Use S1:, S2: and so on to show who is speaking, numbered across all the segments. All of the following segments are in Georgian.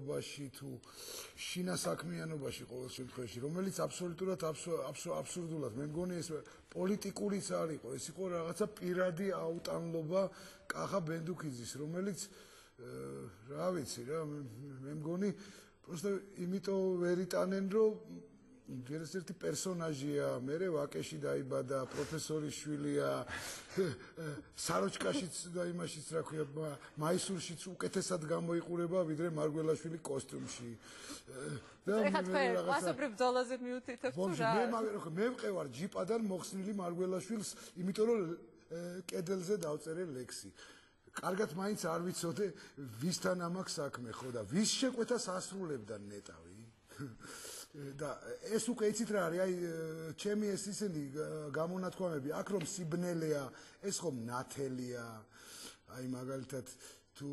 S1: მდგომარეობაში თუ შინასაქმიანობაში ყოველ შემთხვევაში, რომელიც აბსოლუტურად აბსურდულად მე მგონი ეს პოლიტიკურიც არ იყო, ეს იყო რაღაცა პირადი აუტანლობა კახა ბენდუქიძის, რომელიც რა ვიცი რა მე მგონი просто იმიტომ ვერ იტანენ რომ ერთ-ერთი პერსონაჟია, მერე ვაკეში დაიბადა, პროფესორის შვილია, საროჩკაშიც და იმაშიც რა ქვია, მაისურშიც უკეთესად გამოიყურება, ვიდრე მარგველაშვილი კოსტიუმში.
S2: ეხლა თქვენ კლასობრივ ბრძოლაზე მიუთითებთ თუ რა?
S1: მე მყევარ ჯიპადან მოხსნილი მარგველაშვილს, იმიტომ რომ კედელზე დავწერე ლექსი. კარგად მაინც არ ვიცოდე, ვისთან ამაქვს საქმე, ხო და ვის შეკვეთას ასრულებდა ნეტავი? და ეს უკვე იცით რა არის, აი ჩემი ეს ისინი გამონათქვამები, აქ რომ სიბნელეა, ეს ხომ ნათელია, აი მაგალითად თუ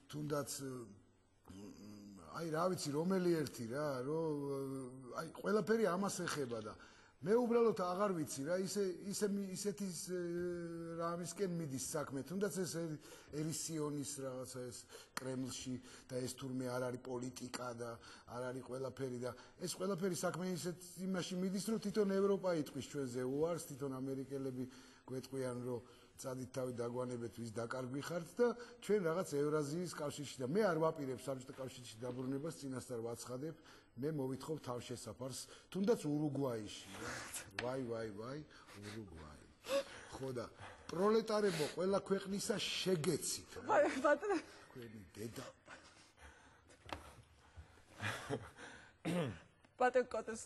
S1: თუნდაც აი რა ვიცი რომელი ერთი რა, რომ აი ყველაფერი ამას ეხება და მე უბრალოდ აღარ ვიცი რა, ისეთი რამისკენ მიდის საქმე, თუნდაც ეს ერისიონის რაღაცა ეს კრემლში და ეს თურმე არ არის პოლიტიკა და არ არის ყველაფერი და ეს ყველაფერი საქმე ისეთ იმაში მიდის, რომ თვითონ ევროპა იტყვის ჩვენზე უარს, თვითონ ამერიკელები გვეტყვიან, რომ წადით თავი დაგვანებეთ ვის დაკარგვი ხართ და ჩვენ რაღაც ევრაზიის კავშირში და მე არ ვაპირებ საბჭოთა კავშირში დაბრუნებას, წინასწარ ვაცხადებ, მე მოვითხოვ თავშესაფარს, თუნდაც ურუგვაიში. ვაი, ურუგვაი. ხო და პროლეტარებო ყველა ქვეყნისა შეგეცით. თქვენი დედა.
S2: ბატონ კოტეს